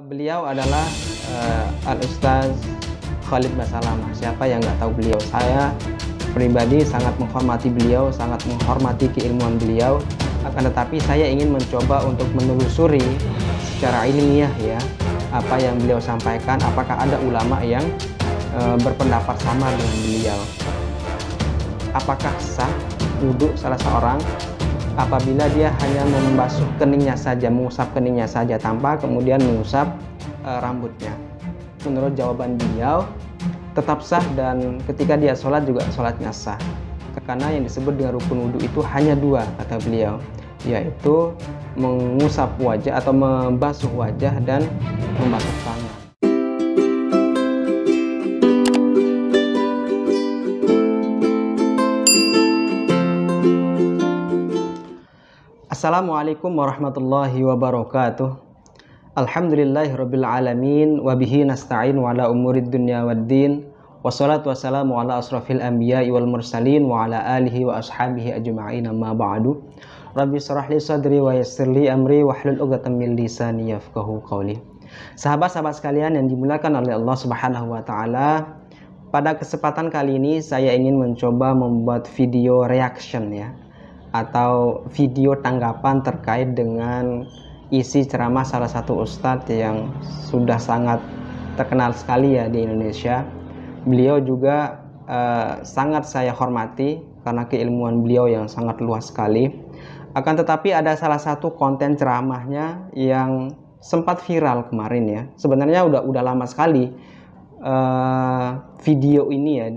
Beliau adalah Al-Ustaz Khalid Basalamah. Siapa yang nggak tahu beliau? Saya pribadi sangat menghormati beliau, sangat menghormati keilmuan beliau. Akan tetapi saya ingin mencoba untuk menelusuri secara ilmiah ya, apa yang beliau sampaikan. Apakah ada ulama yang berpendapat sama dengan beliau? Apakah sah wudhu salah seorang apabila dia hanya membasuh keningnya saja, mengusap keningnya saja tanpa kemudian mengusap rambutnya? Menurut jawaban beliau, tetap sah, dan ketika dia sholat juga sholatnya sah. Karena yang disebut dengan rukun wudhu itu hanya dua, kata beliau, yaitu mengusap wajah atau membasuh wajah dan membasuh tangan. Assalamualaikum warahmatullahi wabarakatuh. Alhamdulillahirabbil alamin wa bihi nasta'in wa ala umurid dunya waddin. Wassalatu wassalamu ala asrafil anbiya'i wal mursalin wa ala alihi wa ashabihi ajma'in, amma ba'du. Rabbi shrah li sadri wa yassir li amri wahlul 'uqdatam min lisani yafqahu qawli. Sahabat-sahabat sekalian yang dimuliakan oleh Allah Subhanahu wa taala, pada kesempatan kali ini saya ingin mencoba membuat video reaction ya, atau video tanggapan terkait dengan isi ceramah salah satu ustadz yang sudah sangat terkenal sekali ya di Indonesia. Beliau juga sangat saya hormati karena keilmuan beliau yang sangat luas sekali. Akan tetapi ada salah satu konten ceramahnya yang sempat viral kemarin ya. Sebenarnya udah lama sekali video ini ya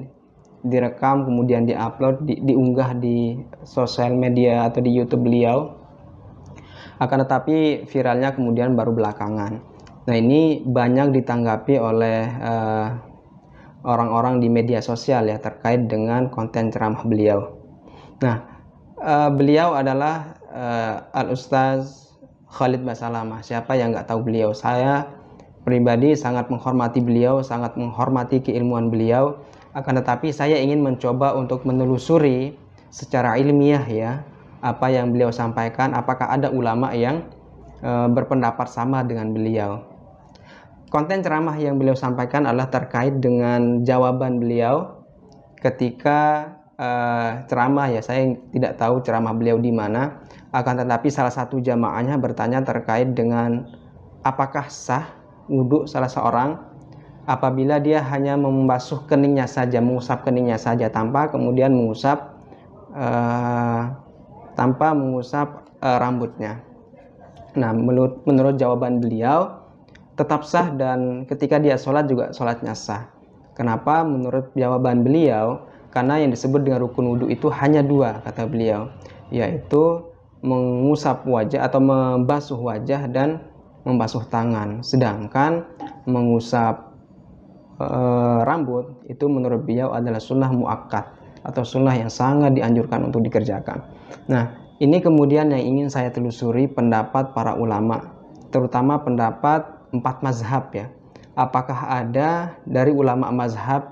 direkam, kemudian diupload, diunggah di sosial media atau di YouTube beliau. Akan tetapi viralnya kemudian baru belakangan. Nah, ini banyak ditanggapi oleh orang-orang di media sosial ya terkait dengan konten ceramah beliau. Nah, beliau adalah Al-Ustaz Khalid Basalamah. Siapa yang nggak tahu beliau? Saya pribadi sangat menghormati beliau, sangat menghormati keilmuan beliau. Akan tetapi saya ingin mencoba untuk menelusuri secara ilmiah ya, apa yang beliau sampaikan. Apakah ada ulama yang berpendapat sama dengan beliau? Konten ceramah yang beliau sampaikan adalah terkait dengan jawaban beliau ketika ceramah ya. Saya tidak tahu ceramah beliau di mana. Akan tetapi salah satu jamaahnya bertanya terkait dengan apakah sah wudhu salah seorang apabila dia hanya membasuh keningnya saja, mengusap keningnya saja tanpa kemudian mengusap rambutnya. Nah, menurut jawaban beliau, tetap sah, dan ketika dia sholat juga sholatnya sah. Kenapa? Menurut jawaban beliau, karena yang disebut dengan rukun wudhu itu hanya dua, kata beliau, yaitu mengusap wajah atau membasuh wajah dan membasuh tangan. Sedangkan mengusap rambut itu menurut beliau adalah sunnah muakkad atau sunnah yang sangat dianjurkan untuk dikerjakan. Nah, ini kemudian yang ingin saya telusuri pendapat para ulama, terutama pendapat 4 mazhab ya. Apakah ada dari ulama mazhab,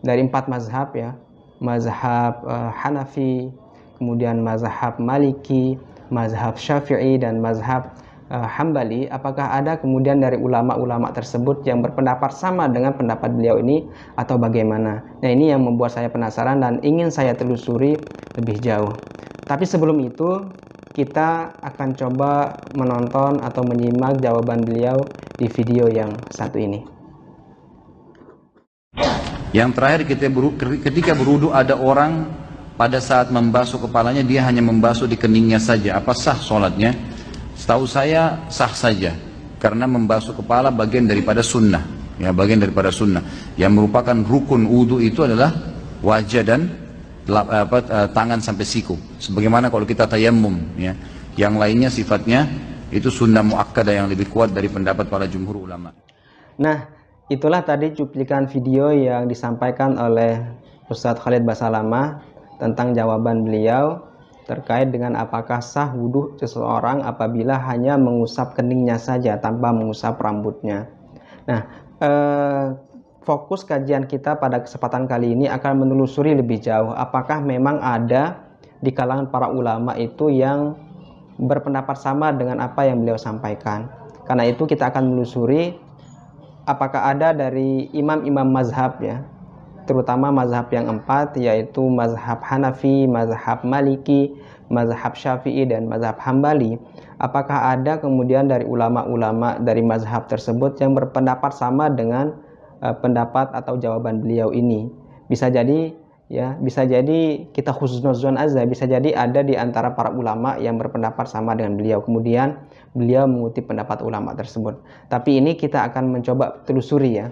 dari 4 mazhab ya, mazhab Hanafi, kemudian mazhab Maliki, mazhab Syafi'i, dan mazhab Hambali, apakah ada kemudian dari ulama-ulama tersebut yang berpendapat sama dengan pendapat beliau ini atau bagaimana? Nah, ini yang membuat saya penasaran dan ingin saya telusuri lebih jauh. Tapi sebelum itu, kita akan coba menonton atau menyimak jawaban beliau di video yang satu ini. Yang terakhir, ketika berwudu ada orang pada saat membasuh kepalanya dia hanya membasuh di keningnya saja. Apa sah sholatnya? Setahu saya sah saja, karena membasuh kepala bagian daripada sunnah ya, bagian daripada sunnah yang merupakan rukun wudu. Itu adalah wajah dan tangan sampai siku, sebagaimana kalau kita tayammum ya. Yang lainnya sifatnya itu sunnah muakkadah yang lebih kuat dari pendapat para jumhur ulama. Nah, itulah tadi cuplikan video yang disampaikan oleh Ustadz Khalid Basalamah tentang jawaban beliau terkait dengan apakah sah wudhu seseorang apabila hanya mengusap keningnya saja tanpa mengusap rambutnya. Nah, fokus kajian kita pada kesempatan kali ini akan menelusuri lebih jauh apakah memang ada di kalangan para ulama itu yang berpendapat sama dengan apa yang beliau sampaikan. Karena itu kita akan menelusuri apakah ada dari imam-imam mazhab ya, terutama mazhab yang 4, yaitu mazhab Hanafi, mazhab Maliki, mazhab Syafi'i, dan mazhab Hambali. Apakah ada kemudian dari ulama-ulama dari mazhab tersebut yang berpendapat sama dengan pendapat atau jawaban beliau ini. Bisa jadi ya, bisa jadi kita husnuzon aja, bisa jadi ada di antara para ulama yang berpendapat sama dengan beliau, kemudian beliau mengutip pendapat ulama tersebut. Tapi ini kita akan mencoba telusuri ya,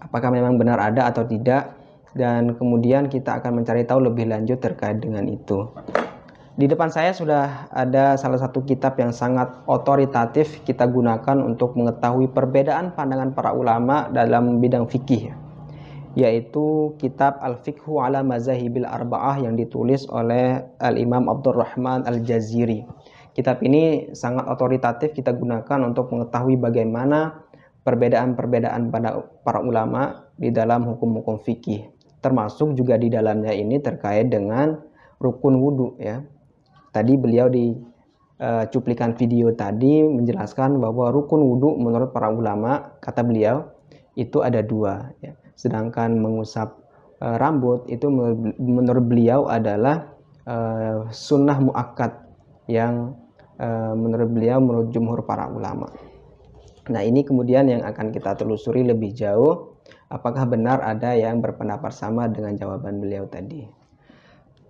apakah memang benar ada atau tidak, dan kemudian kita akan mencari tahu lebih lanjut terkait dengan itu. Di depan saya sudah ada salah satu kitab yang sangat otoritatif kita gunakan untuk mengetahui perbedaan pandangan para ulama dalam bidang fikih, yaitu kitab Al-Fiqhu ala Mazahibil Arba'ah yang ditulis oleh Al-Imam Abdurrahman Al-Jaziri. Kitab ini sangat otoritatif kita gunakan untuk mengetahui bagaimana perbedaan-perbedaan pada para ulama di dalam hukum-hukum fikih, termasuk juga di dalamnya ini terkait dengan rukun wudhu ya. Tadi beliau di cuplikan video tadi menjelaskan bahwa rukun wudhu menurut para ulama, kata beliau, itu ada 2 ya. Sedangkan mengusap rambut itu menurut beliau adalah sunnah muakkad yang menurut beliau, menurut jumhur para ulama. Nah, ini kemudian yang akan kita telusuri lebih jauh, apakah benar ada yang berpendapat sama dengan jawaban beliau tadi.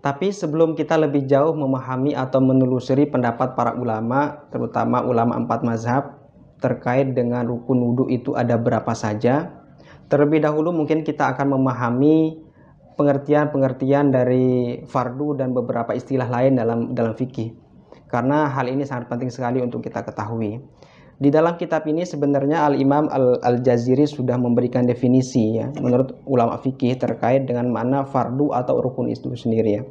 Tapi sebelum kita lebih jauh memahami atau menelusuri pendapat para ulama, terutama ulama 4 mazhab, terkait dengan rukun wudhu itu ada berapa saja, terlebih dahulu mungkin kita akan memahami pengertian-pengertian dari fardu dan beberapa istilah lain dalam fikih. Karena hal ini sangat penting sekali untuk kita ketahui. Di dalam kitab ini sebenarnya Al-Imam Al-Jaziri sudah memberikan definisi ya, menurut ulama fikih terkait dengan makna fardu atau rukun itu sendiri ya.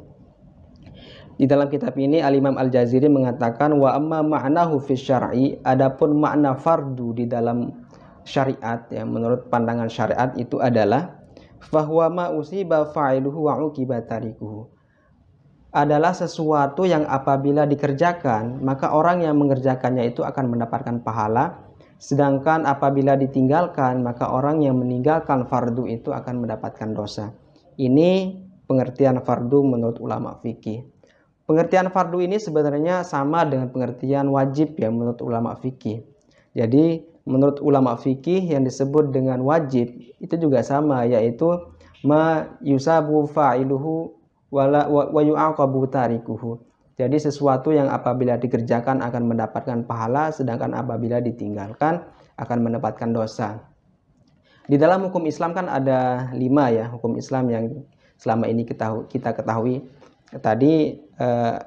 Di dalam kitab ini Al-Imam Al-Jaziri mengatakan wa amma ma'nahu fi syar'i, adapun makna fardu di dalam syariat ya, menurut pandangan syariat itu adalah fahuwa ma usiba fa'iluhu wa uqiba tarikuhu, adalah sesuatu yang apabila dikerjakan maka orang yang mengerjakannya itu akan mendapatkan pahala, sedangkan apabila ditinggalkan maka orang yang meninggalkan fardu itu akan mendapatkan dosa. Ini pengertian fardu menurut ulama fikih. Pengertian fardu ini sebenarnya sama dengan pengertian wajib ya menurut ulama fikih. Jadi menurut ulama fikih yang disebut dengan wajib itu juga sama, yaitu ma yusabu fa'iluhu wa yu'aqabu tarikuhu. Jadi sesuatu yang apabila dikerjakan akan mendapatkan pahala, sedangkan apabila ditinggalkan akan mendapatkan dosa. Di dalam hukum Islam kan ada 5 ya hukum Islam yang selama ini kita ketahui. Tadi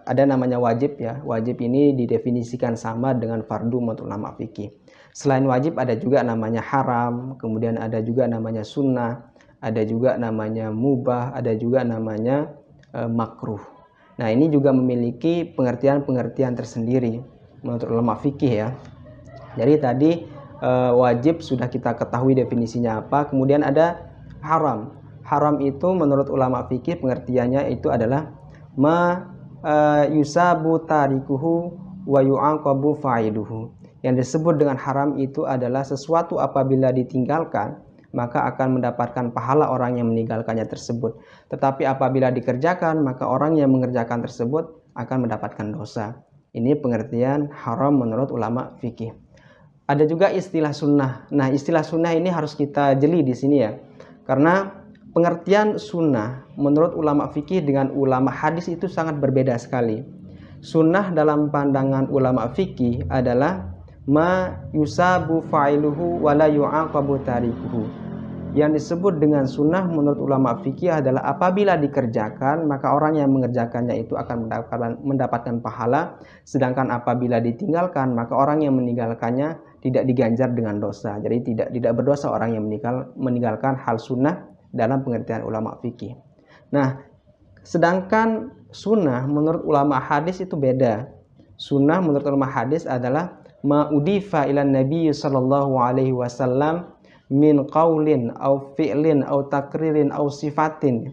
ada namanya wajib ya. Wajib ini didefinisikan sama dengan fardu menurut ulama fikih. Selain wajib ada juga namanya haram, kemudian ada juga namanya sunnah, ada juga namanya mubah, ada juga namanya makruh. Nah, ini juga memiliki pengertian-pengertian tersendiri menurut ulama fikih ya. Jadi tadi wajib sudah kita ketahui definisinya apa. Kemudian ada haram. Haram itu menurut ulama fikih pengertiannya itu adalah ma yusabu tarikuhu wa yu'aqabu fa'iluhu. Yang disebut dengan haram itu adalah sesuatu apabila ditinggalkan maka akan mendapatkan pahala orang yang meninggalkannya tersebut. Tetapi apabila dikerjakan, maka orang yang mengerjakan tersebut akan mendapatkan dosa. Ini pengertian haram menurut ulama fikih. Ada juga istilah sunnah. Nah, istilah sunnah ini harus kita jeli di sini ya. Karena pengertian sunnah menurut ulama fikih dengan ulama hadis itu sangat berbeda sekali. Sunnah dalam pandangan ulama fikih adalah ma yusabu fa'iluhu wa la yu'aqabu tarikuhu. Yang disebut dengan sunnah menurut ulama fikih adalah apabila dikerjakan maka orang yang mengerjakannya itu akan mendapatkan pahala, sedangkan apabila ditinggalkan maka orang yang meninggalkannya tidak diganjar dengan dosa. Jadi tidak berdosa orang yang meninggalkan hal sunnah dalam pengertian ulama fikih. Nah, sedangkan sunnah menurut ulama hadis itu beda. Sunnah menurut ulama hadis adalah ma udifa ilan nabi sallallahu alaihi wasallam min qaulin au fi'lin au takririn au sifatin.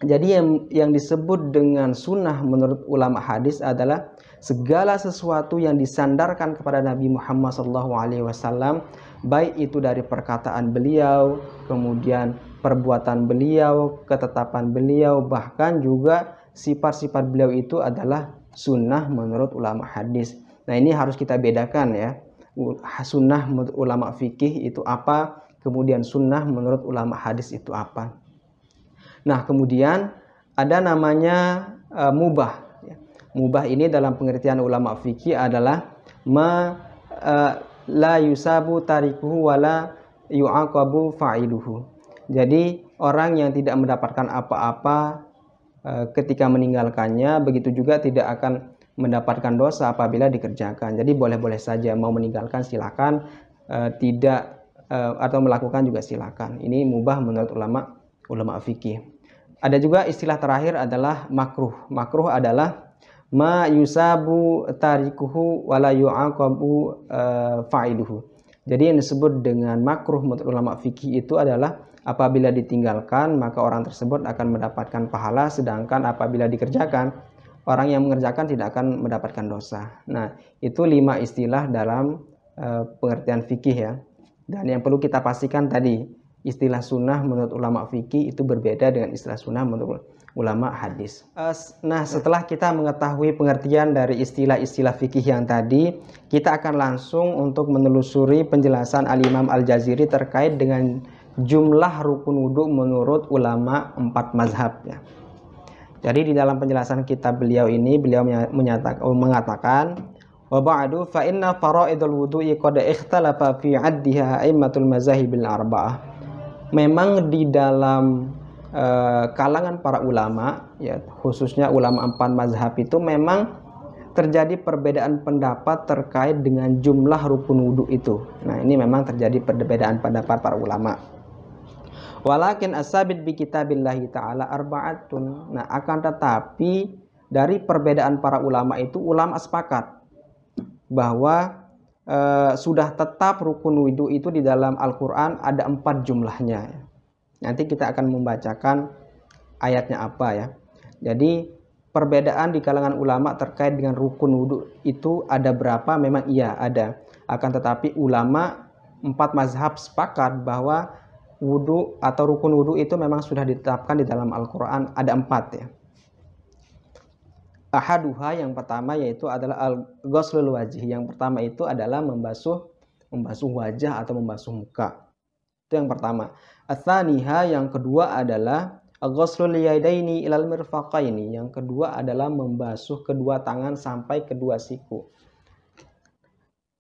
Jadi yang disebut dengan sunnah menurut ulama hadis adalah segala sesuatu yang disandarkan kepada Nabi Muhammad SAW, baik itu dari perkataan beliau, kemudian perbuatan beliau, ketetapan beliau, bahkan juga sifat-sifat beliau itu adalah sunnah menurut ulama hadis. Nah, ini harus kita bedakan ya. Sunnah menurut ulama fikih itu apa, kemudian sunnah menurut ulama hadis itu apa. Nah, kemudian ada namanya mubah. Mubah ini dalam pengertian ulama fikih adalah la yusabu tarikuhu wala yu'aqabu fa'iluhu. Jadi orang yang tidak mendapatkan apa-apa ketika meninggalkannya, begitu juga tidak akan mendapatkan dosa apabila dikerjakan. Jadi boleh-boleh saja, mau meninggalkan silakan, tidak atau melakukan juga silakan. Ini mubah menurut ulama fikih. Ada juga istilah terakhir adalah makruh. Makruh adalah ma yusabu tarikuhu wala yu'aqabu fa'iluhu. Jadi yang disebut dengan makruh menurut ulama fikih itu adalah apabila ditinggalkan maka orang tersebut akan mendapatkan pahala, sedangkan apabila dikerjakan orang yang mengerjakan tidak akan mendapatkan dosa. Nah, itu 5 istilah dalam pengertian fikih ya. Dan yang perlu kita pastikan tadi, istilah sunnah menurut ulama fikih itu berbeda dengan istilah sunnah menurut ulama hadis. Nah, setelah kita mengetahui pengertian dari istilah-istilah fikih yang tadi, kita akan langsung untuk menelusuri penjelasan Al-Imam Al-Jaziri terkait dengan jumlah rukun wudhu menurut ulama 4 mazhab ya. Jadi di dalam penjelasan kitab beliau ini, beliau mengatakan wa ba'du fa inna faraidul wudu'i qad ikhtalafa fi 'addiha a'immatul mazahibil arba'ah. Memang di dalam kalangan para ulama ya, khususnya ulama 4 mazhab itu memang terjadi perbedaan pendapat terkait dengan jumlah rukun wudhu itu. Nah, ini memang terjadi perbedaan pendapat para ulama. Walakin asabit bi kitabillahi ta'ala arba'atun. Nah, akan tetapi dari perbedaan para ulama itu, ulama sepakat bahwa sudah tetap rukun wudhu itu di dalam Al-Quran ada 4 jumlahnya. Nanti kita akan membacakan ayatnya apa ya. Jadi perbedaan di kalangan ulama terkait dengan rukun wudhu itu ada berapa? Memang iya ada. Akan tetapi ulama 4 mazhab sepakat bahwa wudhu atau rukun wudhu itu memang sudah ditetapkan di dalam Al-Quran ada 4 ya. Ahaduha, yang pertama yaitu adalah al-ghuslul wajih. Yang pertama itu adalah membasuh wajah atau membasuh muka. Itu yang pertama. Ats-tsaniha, yang kedua adalah al-ghuslul yadaini ilal mirfaqaini. Yang kedua adalah membasuh kedua tangan sampai kedua siku.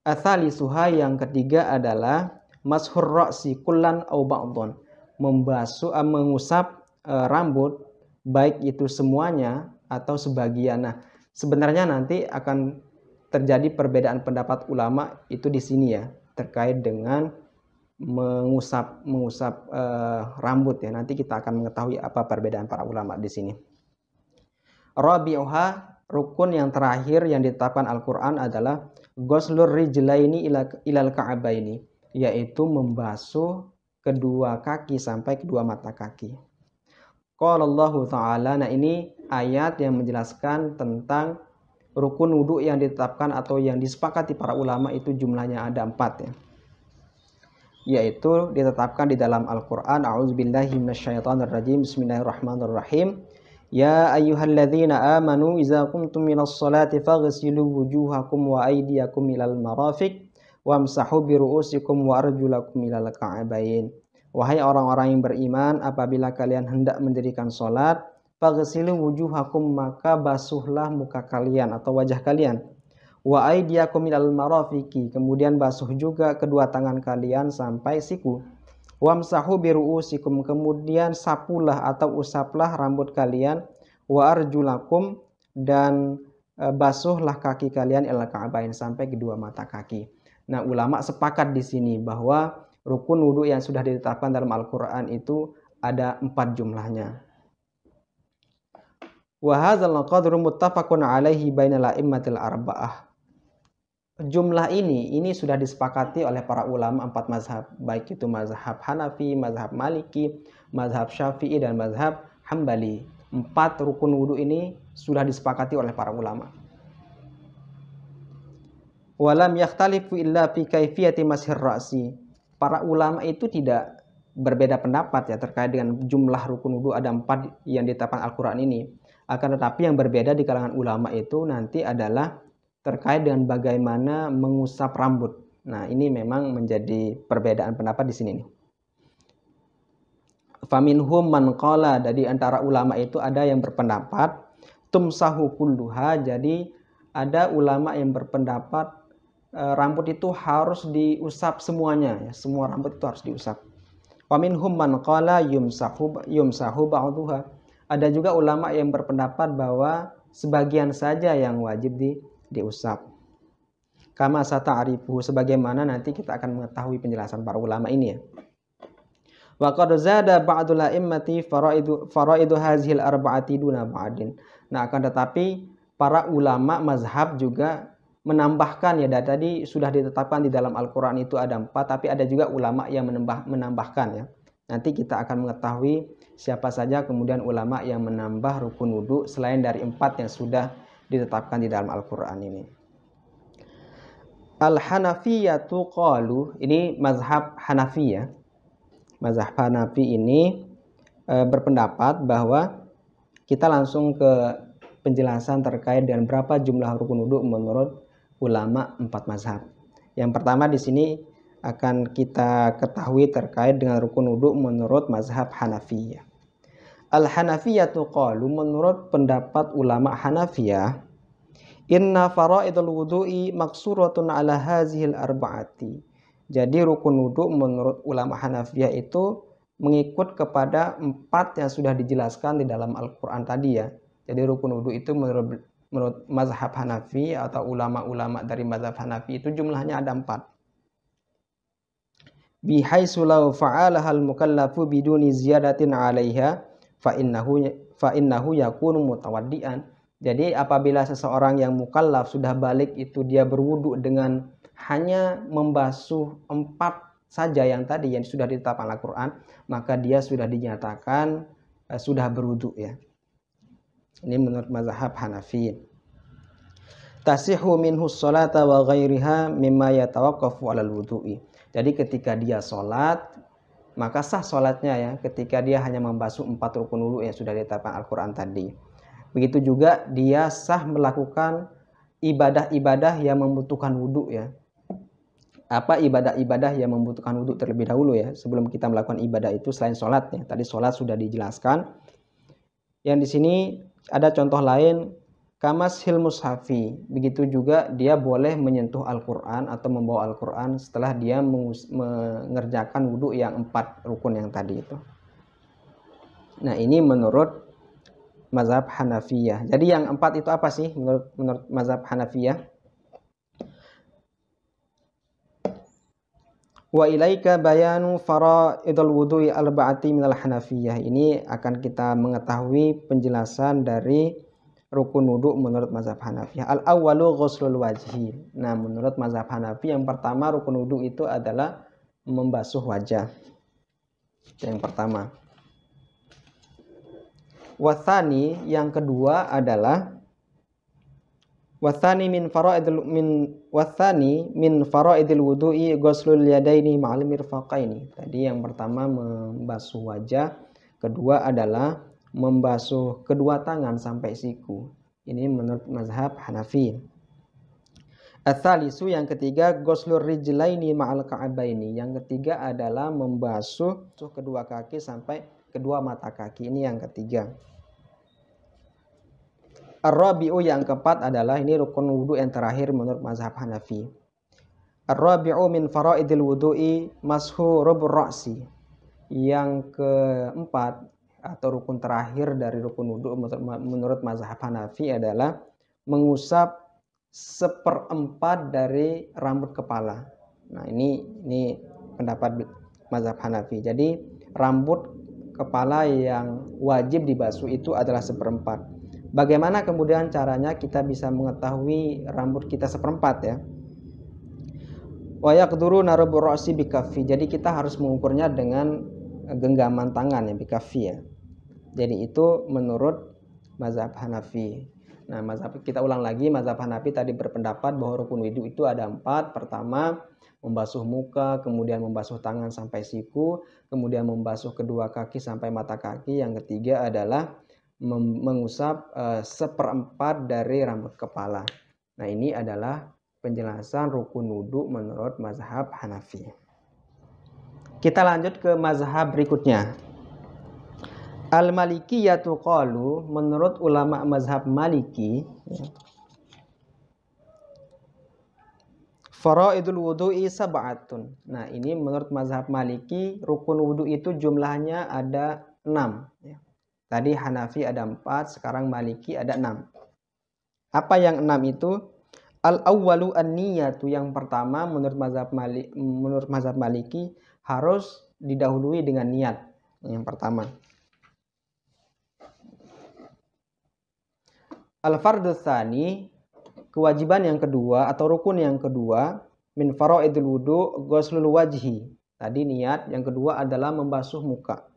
Ats-tsalisuha, yang ketiga adalah mashur ra'si kullan aw ba'dhon, mengusap rambut baik itu semuanya atau sebagian. Nah, sebenarnya nanti akan terjadi perbedaan pendapat ulama itu di sini ya, terkait dengan mengusap rambut ya. Nanti kita akan mengetahui apa perbedaan para ulama di sini. Rabi'uha, rukun yang terakhir yang ditetapkan Al-Qur'an adalah ghuslur rijlaini ilal ka'baini, yaitu membasuh kedua kaki sampai kedua mata kaki. Qala Allahu ta'ala. Nah, ini ayat yang menjelaskan tentang rukun wudhu yang ditetapkan atau yang disepakati para ulama itu jumlahnya ada 4 ya. Yaitu ditetapkan di dalam Al-Quran. A'udzubillahi minasyaitonirrajim. Bismillahirrahmanirrahim. Ya ayyuhalladzina amanu idza qumtum minas sholati faghsilu wujuhakum wa aydiyakum ilal marafiq wamsahu biru'usikum wa arjulakum ilal ka'bain. Wahai orang-orang yang beriman, apabila kalian hendak mendirikan salat, faghsilu wujuhakum, maka basuhlah muka kalian atau wajah kalian. Wa aydiyakum ilal marafiqi, kemudian basuh juga kedua tangan kalian sampai siku. Wamsahu biru'usikum, kemudian sapulah atau usaplah rambut kalian. Wa arjulakum, dan basuhlah kaki kalian ilal ka'bain, sampai kedua mata kaki. Nah, ulama sepakat di sini bahwa rukun wudhu yang sudah ditetapkan dalam Al-Quran itu ada 4 jumlahnya. Wa hadzal qadru muttafaqun alaihi bainal a'immatil arba'ah. Jumlah ini sudah disepakati oleh para ulama 4 mazhab, baik itu mazhab Hanafi, mazhab Maliki, mazhab Syafi'i, dan mazhab Hambali. 4 rukun wudhu ini sudah disepakati oleh para ulama. Walam yakhtalifu illa fi kaifiyati mashir ra'si. Para ulama itu tidak berbeda pendapat ya terkait dengan jumlah rukun wudu ada 4 yang ditetapkan Al-Qur'an ini. Akan tetapi yang berbeda di kalangan ulama itu nanti adalah terkait dengan bagaimana mengusap rambut. Nah, ini memang menjadi perbedaan pendapat di sini nih. Faminhum man qala, dari antara ulama itu ada yang berpendapat tumsahu kulluha, jadi ada ulama yang berpendapat rambut itu harus diusap semuanya ya, semua rambut itu harus diusap. Faminhum man qala yumsahu ba'dhuha. Ada juga ulama yang berpendapat bahwa sebagian saja yang wajib diusap. Kama sata'rifu, sebagaimana nanti kita akan mengetahui penjelasan para ulama ini ya. Wa qad zada ba'dul a'immati faraidu hazhil arba'ati duna ba'din. Nah, akan tetapi para ulama mazhab juga menambahkan ya, tadi sudah ditetapkan di dalam Al-Qur'an itu ada 4, tapi ada juga ulama yang menambahkan ya. Nanti kita akan mengetahui siapa saja kemudian ulama yang menambah rukun wudu selain dari 4 yang sudah ditetapkan di dalam Al-Qur'an ini. Al-Hanafiyatu qalu, ini mazhab Hanafi ya. Mazhab Hanafi ini berpendapat bahwa kita langsung ke penjelasan terkait dengan berapa jumlah rukun wudu menurut ulama 4 mazhab. Yang pertama di sini akan kita ketahui terkait dengan rukun wudu menurut mazhab Hanafiyah. Al-Hanafiyatu qalu, menurut pendapat ulama Hanafiyah, inna faraidul wudu'i maksuratun ala hazihil arba'ati. Jadi rukun wudu menurut ulama Hanafiyah itu mengikut kepada 4 yang sudah dijelaskan di dalam Al-Qur'an tadi ya. Jadi rukun wudu itu menurut mazhab Hanafi atau ulama-ulama dari mazhab Hanafi itu jumlahnya ada 4. Bihaitsu law fa'alaha al-mukallafu biduni ziyadatin 'alaiha fa innahu yakunu mutawaddian. Jadi apabila seseorang yang mukallaf sudah balik itu dia berwudu dengan hanya membasuh 4 saja yang tadi yang sudah ditetapkan Al-Qur'an, maka dia sudah dinyatakan sudah berwudu ya. Ini menurut mazhab Hanafi. Tasihu minhu sholata wa ghairiha mimma yatawaqqafu 'alal wudu'i. Jadi ketika dia sholat, maka sah sholatnya ya, ketika dia hanya membasuh 4 rukun wudu yang sudah ditetapkan Al-Qur'an tadi. Begitu juga dia sah melakukan ibadah-ibadah yang membutuhkan wudu ya. Apa ibadah-ibadah yang membutuhkan wudu terlebih dahulu ya, sebelum kita melakukan ibadah itu selain sholat ya. Tadi sholat sudah dijelaskan. Yang di sini ada contoh lain, kamashil mushafi. Begitu juga dia boleh menyentuh Al-Qur'an atau membawa Al-Qur'an setelah dia mengerjakan wudu yang 4 rukun yang tadi itu. Nah, ini menurut mazhab Hanafiyah. Jadi yang 4 itu apa sih menurut mazhab Hanafiyah? Wa ilaika bayanu faraidul wudu'i arba'ati minal Hanafiyah. Ini akan kita mengetahui penjelasan dari rukun wudu menurut mazhab Hanafiyah. Al-awwalu ghuslul wajhi. Nah, menurut mazhab Hanafi yang pertama rukun wudu itu adalah membasuh wajah. Yang pertama. Wathani, yang kedua adalah wathani min faraidil wudu'i ghuslul yadaini ma'al mirfaqaini. Tadi yang pertama membasuh wajah, kedua adalah membasuh kedua tangan sampai siku. Ini menurut mazhab Hanafi. Ats-tsalisu, yang ketiga, ghuslur rijlaini ma'al ka'abaini. Yang ketiga adalah membasuh kedua kaki sampai kedua mata kaki. Ini yang ketiga. Ar-rabi'u, yang keempat adalah ini rukun wudu yang terakhir menurut mazhab Hanafi. Ar-rabi'u min faraidil wudu'i mashu rubur ra'si. Yang keempat atau rukun terakhir dari rukun wudu menurut mazhab Hanafi adalah mengusap 1/4 dari rambut kepala. Nah, ini pendapat mazhab Hanafi. Jadi rambut kepala yang wajib dibasuh itu adalah 1/4. Bagaimana kemudian caranya kita bisa mengetahui rambut kita 1/4 ya? Wa yaqduru narubu ra'si bikaffi. Jadi kita harus mengukurnya dengan genggaman tangan ya, bikaffi ya. Jadi itu menurut mazhab Hanafi. Nah, kita ulang lagi, mazhab Hanafi tadi berpendapat bahwa rukun wudhu itu ada 4. Pertama, membasuh muka, kemudian membasuh tangan sampai siku, kemudian membasuh kedua kaki sampai mata kaki. Yang ketiga adalah mengusap 1/4 dari rambut kepala. Nah, ini adalah penjelasan rukun wudhu menurut mazhab Hanafi. Kita lanjut ke mazhab berikutnya. Al-Malikiyatu qalu, menurut ulama mazhab Maliki, faraidul wudu'i sab'atun. Nah, ini menurut mazhab Maliki, rukun wudu itu jumlahnya ada 6. Tadi Hanafi ada 4, sekarang Maliki ada 6. Apa yang 6 itu? Al-awwalu an-niyatu, yang pertama menurut mazhab Maliki harus didahului dengan niat. Yang pertama. Al-fardhu tsani, kewajiban yang kedua atau rukun yang kedua, min faraidul wudu ghuslul wajhi. Tadi niat, yang kedua adalah membasuh muka.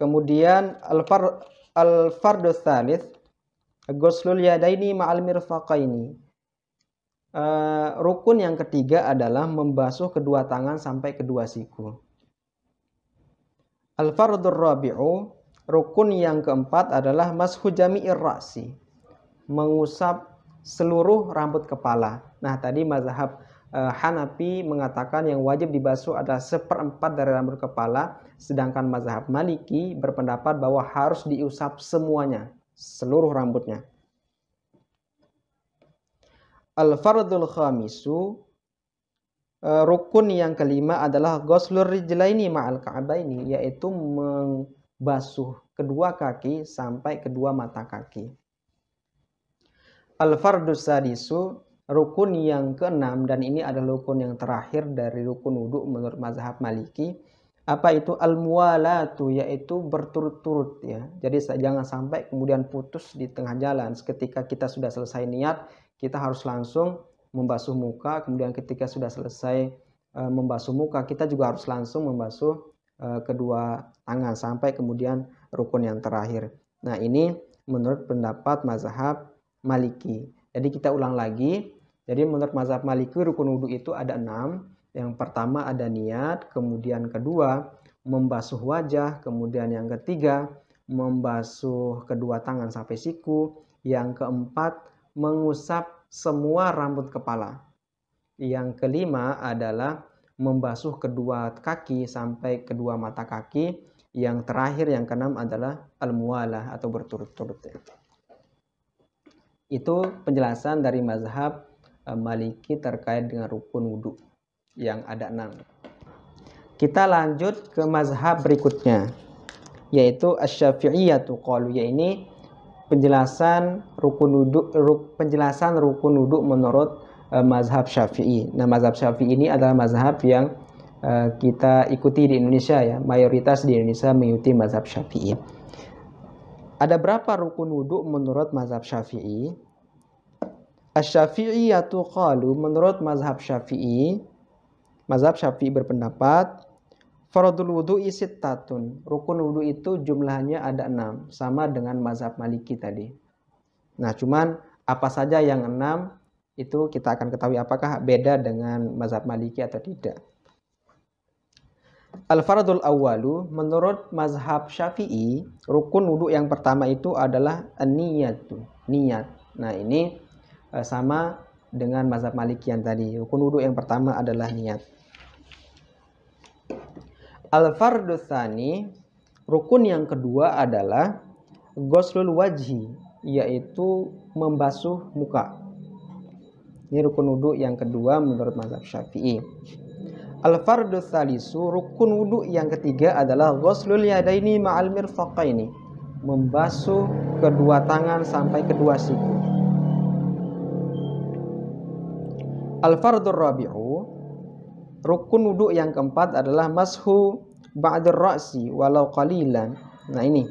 Kemudian al-fardhu tsalits ghuslul yadaini ma'al mirfaqaini. Rukun yang ketiga adalah membasuh kedua tangan sampai kedua siku. Al-fardhur rabi'u, rukun yang keempat adalah mashu jami'ir ra'si, mengusap seluruh rambut kepala. Nah, tadi mazhab Hanafi mengatakan yang wajib dibasuh adalah 1/4 dari rambut kepala, sedangkan mazhab Maliki berpendapat bahwa harus diusap semuanya, seluruh rambutnya. Al-fardhul khamisu, rukun yang kelima adalah ghuslur rijlaini ma'al ka'baini, yaitu membasuh kedua kaki sampai kedua mata kaki. Al-fardhus sadisu, rukun yang keenam, dan ini adalah rukun yang terakhir dari rukun wudhu menurut mazhab Maliki. Apa itu? Al-muwalatu, yaitu berturut-turut ya. Jadi jangan sampai kemudian putus di tengah jalan. Ketika kita sudah selesai niat, kita harus langsung membasuh muka. Kemudian ketika sudah selesai membasuh muka, kita juga harus langsung membasuh kedua tangan sampai kemudian rukun yang terakhir. Nah, ini menurut pendapat mazhab Maliki. Jadi kita ulang lagi. Jadi menurut mazhab Maliki rukun wudhu itu ada 6. Yang pertama ada niat, kemudian kedua membasuh wajah, kemudian yang ketiga membasuh kedua tangan sampai siku, yang keempat mengusap semua rambut kepala, yang kelima adalah membasuh kedua kaki sampai kedua mata kaki, yang terakhir yang keenam adalah al-muwalah atau berturut-turut. Itu penjelasan dari mazhab Maliki terkait dengan rukun wudhu yang ada 6. Kita lanjut ke mazhab berikutnya, yaitu asy-Syafi'iyatu qalu, yaitu penjelasan rukun wudhu menurut mazhab Syafi'i. Nah, mazhab Syafi'i ini adalah mazhab yang kita ikuti di Indonesia ya. Mayoritas di Indonesia mengikuti mazhab Syafi'i. Ada berapa rukun wudhu menurut mazhab Syafi'i? Asy-Syafi'iyatu qalu, menurut mazhab Syafi'i berpendapat fardhul wudu'i sittatun. Rukun wudhu itu jumlahnya ada 6, sama dengan mazhab Maliki tadi. Nah, cuman apa saja yang 6 itu kita akan ketahui apakah beda dengan mazhab Maliki atau tidak. Al-fardhul awwalu, menurut mazhab Syafi'i, rukun wudhu yang pertama itu adalah an-niyatu, niat. Nah, ini sama dengan mazhab Maliki yang tadi. Rukun wudhu yang pertama adalah niat. Al-fardhu tsani, rukun yang kedua adalah ghuslul wajhi, yaitu membasuh muka. Ini rukun wudhu yang kedua menurut mazhab Syafi'i. Al-fardhu tsalisu, rukun wudhu yang ketiga adalah ghuslul yadaini ma'al mirfaqaini, membasuh kedua tangan sampai kedua siku. Al-fardhur rabi'u, rukun wudhu yang keempat adalah mashu ba'dur ra'si walau qalilan. Nah, ini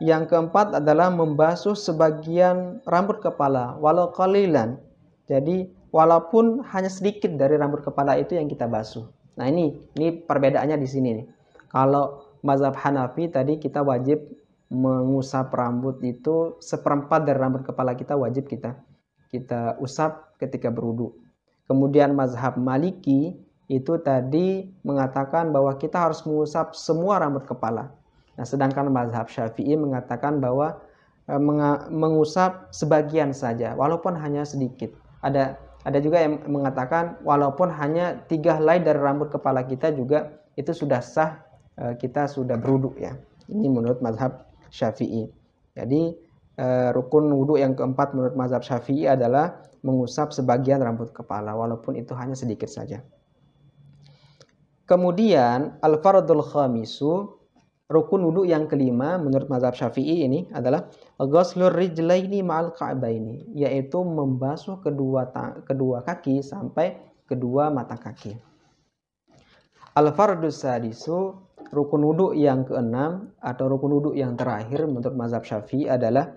yang keempat adalah membasuh sebagian rambut kepala walau qalilan. Jadi walaupun hanya sedikit dari rambut kepala itu yang kita basuh. Nah, ini perbedaannya di sini nih. Kalau mazhab Hanafi tadi kita wajib mengusap rambut itu seperempat dari rambut kepala kita wajib kita usap ketika berwudu. Kemudian mazhab Maliki itu tadi mengatakan bahwa kita harus mengusap semua rambut kepala. Nah, sedangkan mazhab Syafi'i mengatakan bahwa mengusap sebagian saja, walaupun hanya sedikit. Ada juga yang mengatakan walaupun hanya 3 helai dari rambut kepala kita juga itu sudah sah, kita sudah berwudu ya. Ini menurut mazhab Syafi'i. Jadi rukun wudu yang keempat menurut mazhab Syafi'i adalah mengusap sebagian rambut kepala walaupun itu hanya sedikit saja. Kemudian al-fardul khamisu, rukun wudu yang kelima menurut mazhab Syafi'i ini adalah ghuslur rijlaini ma'al ka'baini, yaitu membasuh kedua kaki sampai kedua mata kaki. Al-fardus sadisu, rukun wudu yang keenam atau rukun wudu yang terakhir menurut mazhab Syafi'i adalah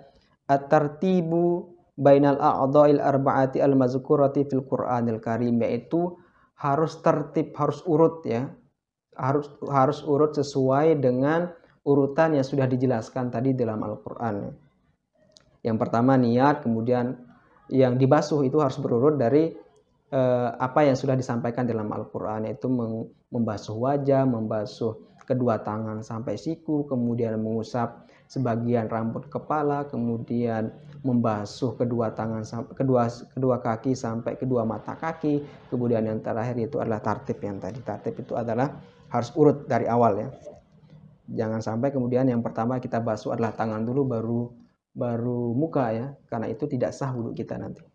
at-tartibu bainal a'dha'il arba'ati al-mazkurati fil Qur'anil Karim, yaitu harus tertib, harus urut ya. Harus urut sesuai dengan urutan yang sudah dijelaskan tadi dalam Al-Qur'an. Yang pertama niat, kemudian yang dibasuh itu harus berurut dari apa yang sudah disampaikan dalam Al-Qur'an, yaitu membasuh wajah, membasuh kedua tangan sampai siku, kemudian mengusap sebagian rambut kepala, kemudian membasuh kedua kaki sampai kedua mata kaki, kemudian yang terakhir itu adalah tartib yang tadi. Tartib itu adalah harus urut dari awal ya. Jangan sampai kemudian yang pertama kita basuh adalah tangan dulu baru muka ya, karena itu tidak sah wudu kita nanti.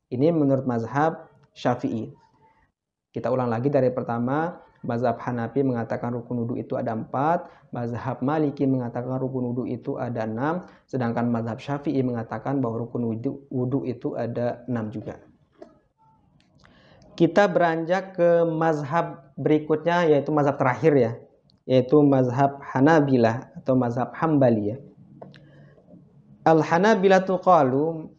Ini menurut mazhab Syafi'i. Kita ulang lagi dari pertama. Mazhab Hanafi mengatakan rukun wudu itu ada 4, mazhab Maliki mengatakan rukun wudu itu ada 6, sedangkan mazhab Syafi'i mengatakan bahwa rukun wudu itu ada 6 juga. Kita beranjak ke mazhab berikutnya, yaitu mazhab terakhir ya, yaitu mazhab Hanabilah atau mazhab Hambali ya. Al-Hanabilatu qalu,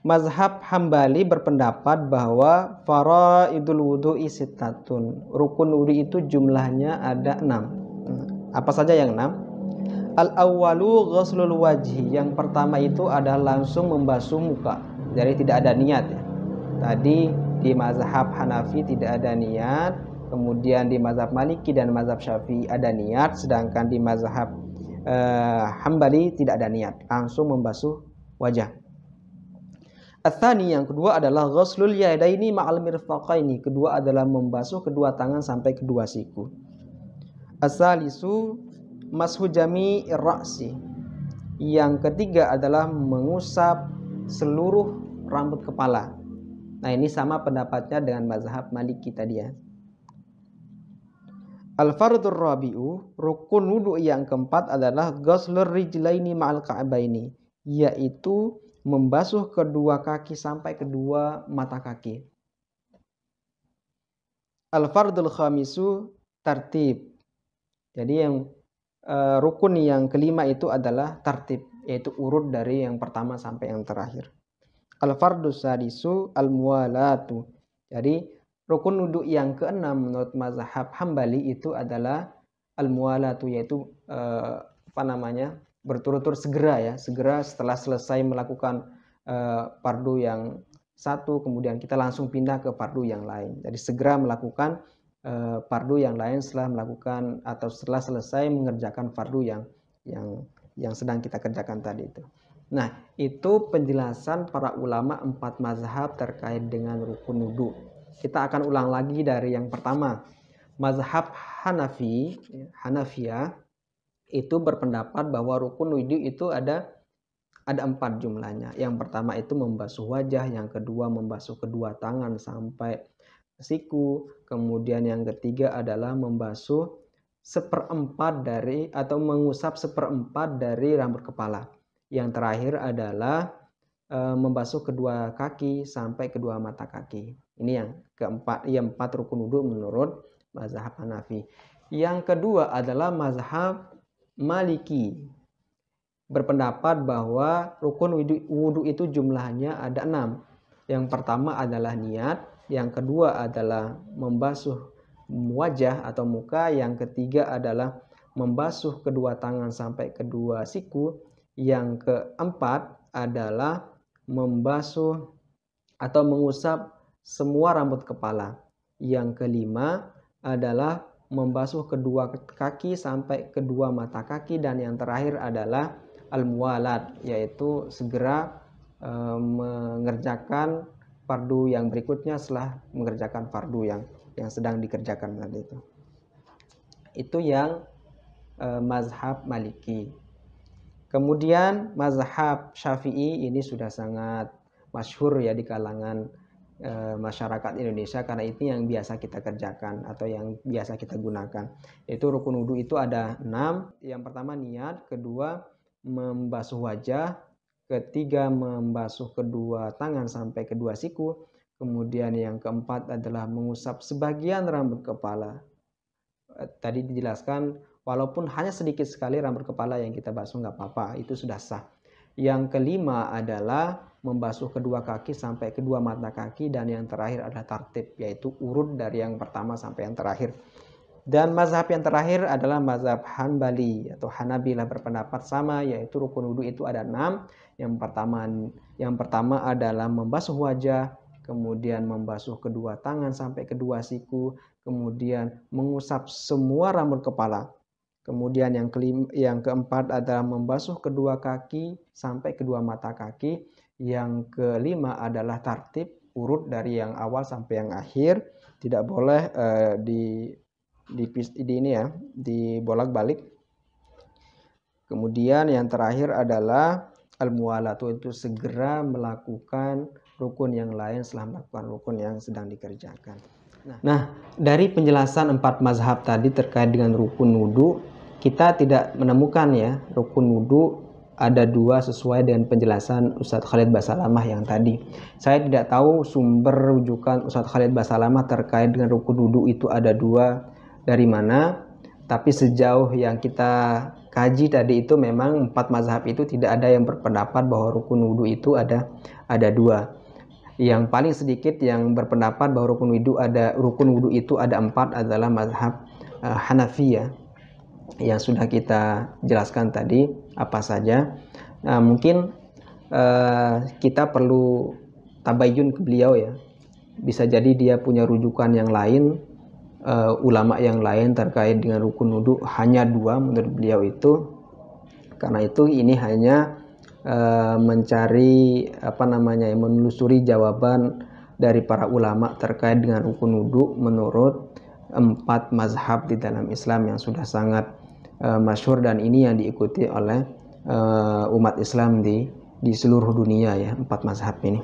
mazhab Hambali berpendapat bahwa faraidul wudu'i sittatun, rukun wudu itu jumlahnya ada 6. Apa saja yang 6? Al-awwalu ghuslul wajhi, yang pertama itu adalah langsung membasuh muka, jadi tidak ada niat ya. Tadi di mazhab Hanafi tidak ada niat, kemudian di mazhab Maliki dan mazhab Syafi'i ada niat, sedangkan di mazhab Hambali tidak ada niat, langsung membasuh wajah. Ats-tsani, yang kedua adalah ghuslul yadaini ma'al mirfaqaini, kedua adalah membasuh kedua tangan sampai kedua siku. Ats-tsalisu mashu jami'ir ra'si, yang ketiga adalah mengusap seluruh rambut kepala. Nah, ini sama pendapatnya dengan mazhab Maliki tadi ya. Al-fardur rabi'u, rukun wudu yang keempat adalah ghuslur rijlaini ma'al ka'baini, yaitu membasuh kedua kaki sampai kedua mata kaki. Al-fardul khamisu tartib. Jadi yang rukun yang kelima itu adalah tartib, yaitu urut dari yang pertama sampai yang terakhir. Al-fardus sadisu al-muwalatu. Jadi rukun wudu yang keenam menurut mazhab Hambali itu adalah al-muwalatu, yaitu berturut-turut segera setelah selesai melakukan fardu yang satu, kemudian kita langsung pindah ke fardu yang lain. Jadi segera melakukan fardu yang lain setelah melakukan atau setelah selesai mengerjakan fardu yang sedang kita kerjakan tadi itu. Nah, itu penjelasan para ulama 4 mazhab terkait dengan rukun wudu. Kita akan ulang lagi dari yang pertama. Mazhab Hanafiyah itu berpendapat bahwa rukun wudu itu ada 4 jumlahnya. Yang pertama itu membasuh wajah, yang kedua membasuh kedua tangan sampai siku, kemudian yang ketiga adalah membasuh mengusap seperempat dari rambut kepala. Yang terakhir adalah membasuh kedua kaki sampai kedua mata kaki. Ini yang keempat, yang 4 rukun wudu menurut mazhab Hanafi. Yang kedua adalah mazhab Maliki, berpendapat bahwa rukun wudu itu jumlahnya ada 6. Yang pertama adalah niat, yang kedua adalah membasuh wajah atau muka, yang ketiga adalah membasuh kedua tangan sampai kedua siku. Yang keempat adalah membasuh atau mengusap semua rambut kepala. Yang kelima adalah membasuh kedua kaki sampai kedua mata kaki. Dan yang terakhir adalah al-muwalat, yaitu segera mengerjakan fardu yang berikutnya setelah mengerjakan fardu yang sedang dikerjakan tadi itu. Itu yang mazhab Maliki. Kemudian mazhab Syafi'i ini sudah sangat masyhur ya di kalangan masyarakat Indonesia, karena itu yang biasa kita kerjakan atau yang biasa kita gunakan. Itu rukun wudhu itu ada 6. Yang pertama niat, kedua membasuh wajah, ketiga membasuh kedua tangan sampai kedua siku, kemudian yang keempat adalah mengusap sebagian rambut kepala. Tadi dijelaskan walaupun hanya sedikit sekali rambut kepala yang kita basuh nggak apa-apa, itu sudah sah. Yang kelima adalah membasuh kedua kaki sampai kedua mata kaki, dan yang terakhir adalah tartib, yaitu urut dari yang pertama sampai yang terakhir. Dan mazhab yang terakhir adalah mazhab Hanbali atau Hanabilah berpendapat sama, yaitu rukun wudhu itu ada 6. Yang pertama adalah membasuh wajah, kemudian membasuh kedua tangan sampai kedua siku, kemudian mengusap semua rambut kepala. Kemudian yang keempat adalah membasuh kedua kaki sampai kedua mata kaki. Yang kelima adalah tartib, urut dari yang awal sampai yang akhir. Tidak boleh dibolak-balik. Kemudian yang terakhir adalah al-muwalatu, itu segera melakukan rukun yang lain setelah melakukan rukun yang sedang dikerjakan. Nah, dari penjelasan 4 mazhab tadi terkait dengan rukun wudhu, kita tidak menemukan ya rukun wudhu ada 2 sesuai dengan penjelasan Ustadz Khalid Basalamah yang tadi. Saya tidak tahu sumber rujukan Ustadz Khalid Basalamah terkait dengan rukun wudhu itu ada 2 dari mana. Tapi sejauh yang kita kaji tadi itu memang 4 mazhab itu tidak ada yang berpendapat bahwa rukun wudhu itu ada 2. Yang paling sedikit yang berpendapat bahwa rukun wudhu itu ada 4 adalah mazhab Hanafiyah yang sudah kita jelaskan tadi apa saja. Nah, mungkin kita perlu tabayun ke beliau ya. Bisa jadi dia punya rujukan yang lain, ulama yang lain terkait dengan rukun wudhu hanya 2 menurut beliau itu. Karena itu ini hanya mencari menelusuri jawaban dari para ulama terkait dengan rukun wudhu menurut 4 mazhab di dalam Islam yang sudah sangat masyhur, dan ini yang diikuti oleh umat Islam di seluruh dunia ya, 4 mazhab ini.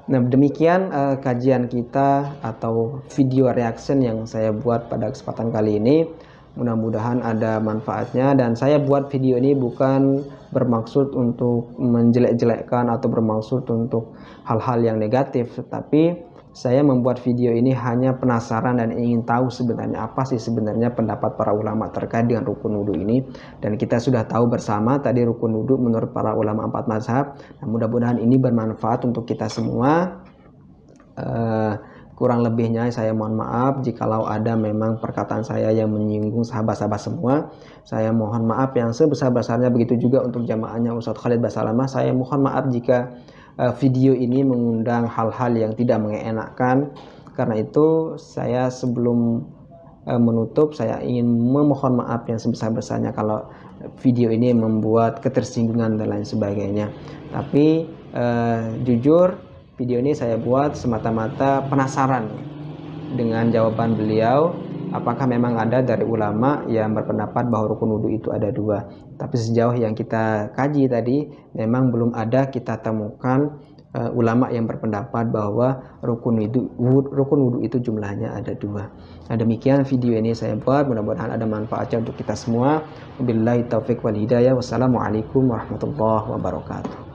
Nah, demikian kajian kita atau video reaction yang saya buat pada kesempatan kali ini. Mudah-mudahan ada manfaatnya, dan saya buat video ini bukan bermaksud untuk menjelek-jelekkan atau bermaksud untuk hal-hal yang negatif, tetapi saya membuat video ini hanya penasaran dan ingin tahu sebenarnya apa sih sebenarnya pendapat para ulama terkait dengan rukun wudhu ini. Dan kita sudah tahu bersama tadi rukun wudhu menurut para ulama 4 mazhab. Nah, mudah-mudahan ini bermanfaat untuk kita semua. Kurang lebihnya saya mohon maaf jikalau ada memang perkataan saya yang menyinggung sahabat-sahabat semua. Saya mohon maaf yang sebesar-besarnya. Begitu juga untuk jamaahnya Ustadz Khalid Basalamah. Saya mohon maaf jika video ini mengundang hal-hal yang tidak mengenakan. Karena itu saya sebelum menutup saya ingin memohon maaf yang sebesar-besarnya kalau video ini membuat ketersinggungan dan lain sebagainya. Tapi jujur video ini saya buat semata-mata penasaran dengan jawaban beliau, apakah memang ada dari ulama yang berpendapat bahwa rukun wudhu itu ada 2. Tapi sejauh yang kita kaji tadi memang belum ada kita temukan ulama yang berpendapat bahwa rukun wudhu itu jumlahnya ada 2. Nah, demikian video ini saya buat, mudah-mudahan ada manfaatnya untuk kita semua. Wabillahi taufiq wal hidayah. Wassalamualaikum warahmatullahi wabarakatuh.